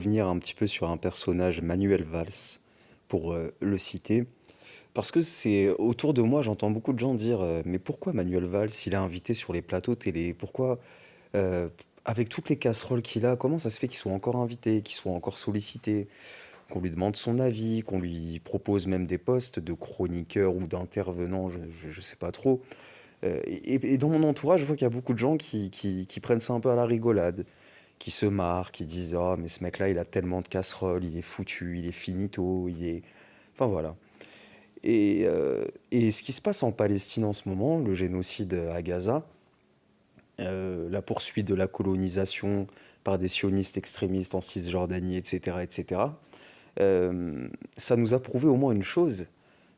Revenir un petit peu sur un personnage, Manuel Valls, pour le citer. Parce que c'est autour de moi, j'entends beaucoup de gens dire mais pourquoi Manuel Valls, il est invité sur les plateaux télé? Pourquoi, euh, avec toutes les casseroles qu'il a, comment ça se fait qu'il soit encore invité, qu'il soit encore sollicité, qu'on lui demande son avis, qu'on lui propose même des postes de chroniqueur ou d'intervenant, je sais pas trop. Et dans mon entourage, je vois qu'il y a beaucoup de gens qui prennent ça un peu à la rigolade, qui se marrent, qui disent ah mais ce mec-là, il a tellement de casseroles, il est foutu, il est finito, il est. Enfin voilà. Et ce qui se passe en Palestine en ce moment, le génocide à Gaza, la poursuite de la colonisation par des sionistes extrémistes en Cisjordanie, etc., etc., ça nous a prouvé au moins une chose,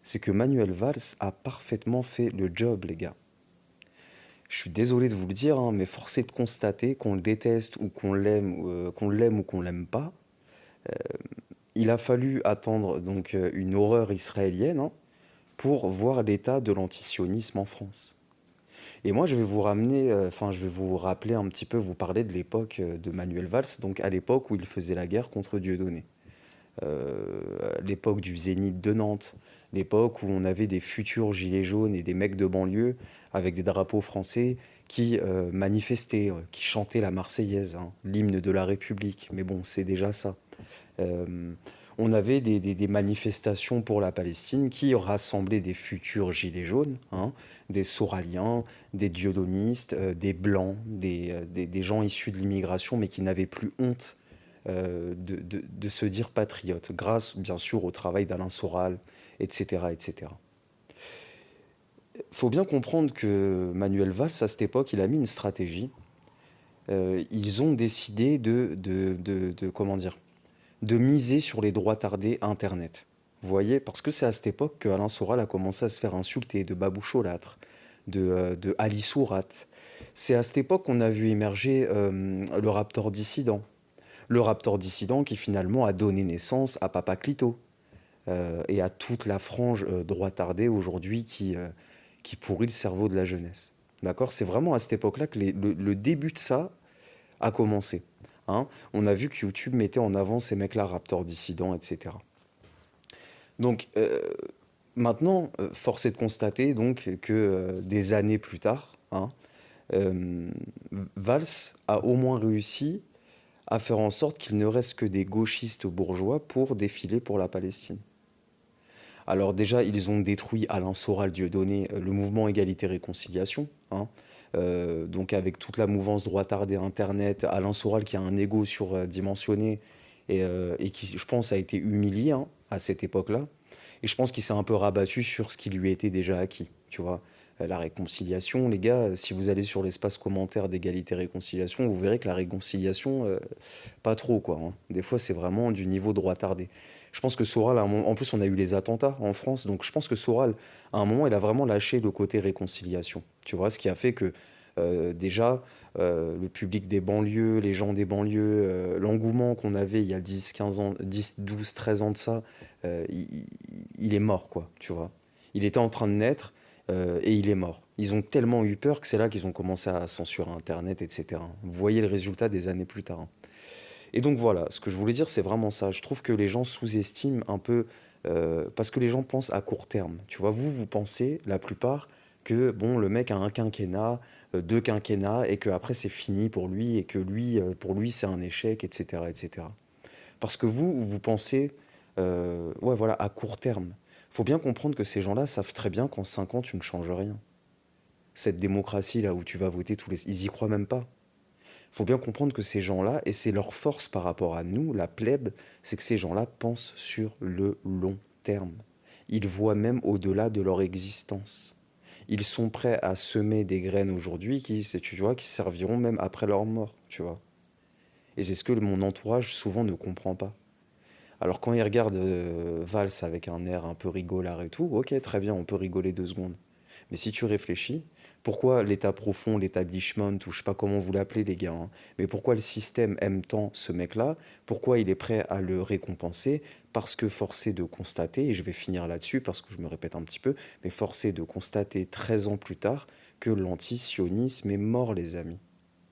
c'est que Manuel Valls a parfaitement fait le job, les gars. Je suis désolé de vous le dire, hein, mais force est de constater qu'on le déteste ou qu'on l'aime ou qu'on l'aime pas. Il a fallu attendre donc une horreur israélienne, hein, pour voir l'état de l'antisionisme en France. Et moi, je vais vous ramener, enfin, je vais vous rappeler un petit peu, vous parler de l'époque de Manuel Valls, donc à l'époque où il faisait la guerre contre Dieudonné. L'époque du Zénith de Nantes, l'époque où on avait des futurs gilets jaunes et des mecs de banlieue avec des drapeaux français qui manifestaient, qui chantaient la Marseillaise, hein, l'hymne de la République. Mais bon, c'est déjà ça. Euh, on avait des manifestations pour la Palestine qui rassemblaient des futurs gilets jaunes, hein, des Soraliens, des dieudonistes, des blancs, des gens issus de l'immigration mais qui n'avaient plus honte de se dire patriotes, grâce bien sûr au travail d'Alain Soral, etc. etc. Il faut bien comprendre que Manuel Valls, à cette époque, il a mis une stratégie. Ils ont décidé comment dire, de miser sur les droits tardés Internet. Vous voyez, parce que c'est à cette époque que Alain Soral a commencé à se faire insulter de Babou Cholâtre, de Ali Sourat. C'est à cette époque qu'on a vu émerger le Raptor dissident. Le Raptor dissident qui finalement a donné naissance à Papa Clito et à toute la frange droitardée aujourd'hui qui pourrit le cerveau de la jeunesse. D'accord. C'est vraiment à cette époque-là que le début de ça a commencé. Hein. On a vu que YouTube mettait en avant ces mecs-là, Raptor dissident, etc. Donc maintenant, force est de constater donc que des années plus tard, hein, euh, Valls a au moins réussi à faire en sorte qu'il ne reste que des gauchistes bourgeois pour défiler pour la Palestine. Alors déjà, ils ont détruit Alain Soral Dieudonné, le mouvement Égalité-Réconciliation, hein. Donc avec toute la mouvance droitardée Internet, Alain Soral qui a un ego surdimensionné et qui, je pense, a été humilié, hein, à cette époque-là. Et je pense qu'il s'est un peu rabattu sur ce qui lui était déjà acquis, tu vois. La réconciliation, les gars, si vous allez sur l'espace commentaire d'égalité-réconciliation, vous verrez que la réconciliation, pas trop, quoi, hein. Des fois, c'est vraiment du niveau droitardé. Je pense que Soral, en plus, on a eu les attentats en France, donc je pense que Soral, à un moment, il a vraiment lâché le côté réconciliation. Tu vois, ce qui a fait que déjà, le public des banlieues, les gens des banlieues, l'engouement qu'on avait il y a 10, 15 ans, 10, 12, 13 ans de ça, il est mort, quoi, tu vois. Il était en train de naître et il est mort. Ils ont tellement eu peur que c'est là qu'ils ont commencé à censurer Internet, etc. Vous voyez le résultat des années plus tard, hein. Et donc voilà, ce que je voulais dire, c'est vraiment ça. Je trouve que les gens sous-estiment un peu, parce que les gens pensent à court terme. Tu vois, vous pensez, la plupart, que bon, le mec a un quinquennat, deux quinquennats, et que après c'est fini pour lui, et que lui, pour lui, c'est un échec, etc., etc. Parce que vous pensez, ouais, voilà, à court terme. Faut bien comprendre que ces gens-là savent très bien qu'en 5 ans, tu ne changes rien. Cette démocratie là où tu vas voter tous les, ils y croient même pas. Faut bien comprendre que ces gens-là, et c'est leur force par rapport à nous, la plèbe, c'est que ces gens-là pensent sur le long terme. Ils voient même au-delà de leur existence. Ils sont prêts à semer des graines aujourd'hui qui, tu vois, qui serviront même après leur mort, tu vois. Et c'est ce que mon entourage souvent ne comprend pas. Alors quand ils regardent Valls avec un air un peu rigolard et tout, ok, très bien, on peut rigoler 2 secondes. Mais si tu réfléchis, pourquoi l'état profond, l'établissement, ou je sais pas comment vous l'appelez les gars, hein, mais pourquoi le système aime tant ce mec-là? Pourquoi il est prêt à le récompenser? Parce que forcé de constater, et je vais finir là-dessus parce que je me répète un petit peu, mais forcé de constater 13 ans plus tard que l'antisionisme est mort, les amis.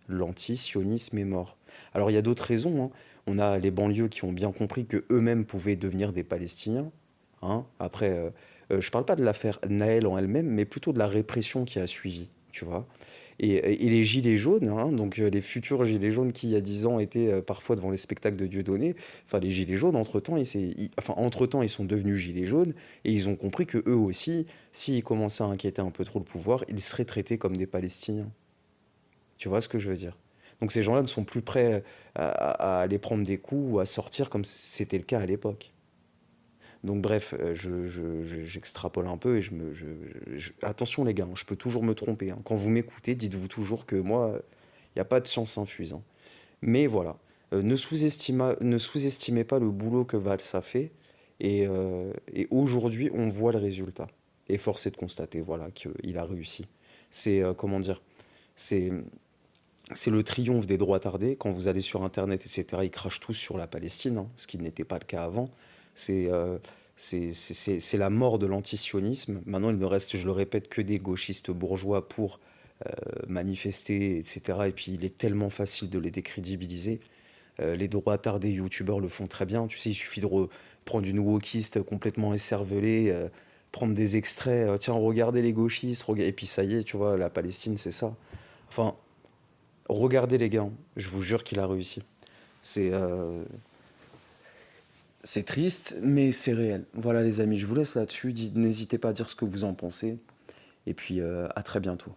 L'antisionisme est mort. Alors il y a d'autres raisons, hein. On a les banlieues qui ont bien compris que eux-mêmes pouvaient devenir des Palestiniens, hein. Après, je parle pas de l'affaire Naël en elle-même, mais plutôt de la répression qui a suivi, tu vois. Et les gilets jaunes, hein, donc les futurs gilets jaunes qui, il y a 10 ans, étaient parfois devant les spectacles de Dieudonné, enfin les gilets jaunes, entre-temps, entre-temps, ils sont devenus gilets jaunes et ils ont compris que eux aussi, s'ils commençaient à inquiéter un peu trop le pouvoir, ils seraient traités comme des Palestiniens. Tu vois ce que je veux dire? Donc ces gens-là ne sont plus prêts à aller prendre des coups ou à sortir comme c'était le cas à l'époque. Donc bref, j'extrapole un peu et attention les gars, hein, je peux toujours me tromper, hein. Quand vous m'écoutez, dites-vous toujours que moi, il n'y a pas de science infuse, hein. Mais voilà, ne sous-estimez pas le boulot que Valls a fait. Et aujourd'hui, on voit le résultat. Et force est de constater, voilà, qu'il a réussi. C'est, comment dire, c'est, c'est le triomphe des droits tardés. Quand vous allez sur Internet, etc., ils crachent tous sur la Palestine, hein, ce qui n'était pas le cas avant. C'est c'est la mort de l'antisionisme. Maintenant, il ne reste, je le répète, que des gauchistes bourgeois pour manifester, etc. Et puis, il est tellement facile de les décrédibiliser. Les droits tardés youtubeurs le font très bien. Tu sais, il suffit de prendre une wokiste complètement écervelée, prendre des extraits. Tiens, regardez les gauchistes, et puis ça y est, tu vois, la Palestine, c'est ça. Enfin, regardez les gars, hein. Je vous jure qu'il a réussi. C'est c'est triste, mais c'est réel. Voilà les amis, je vous laisse là-dessus. N'hésitez pas à dire ce que vous en pensez. Et puis à très bientôt.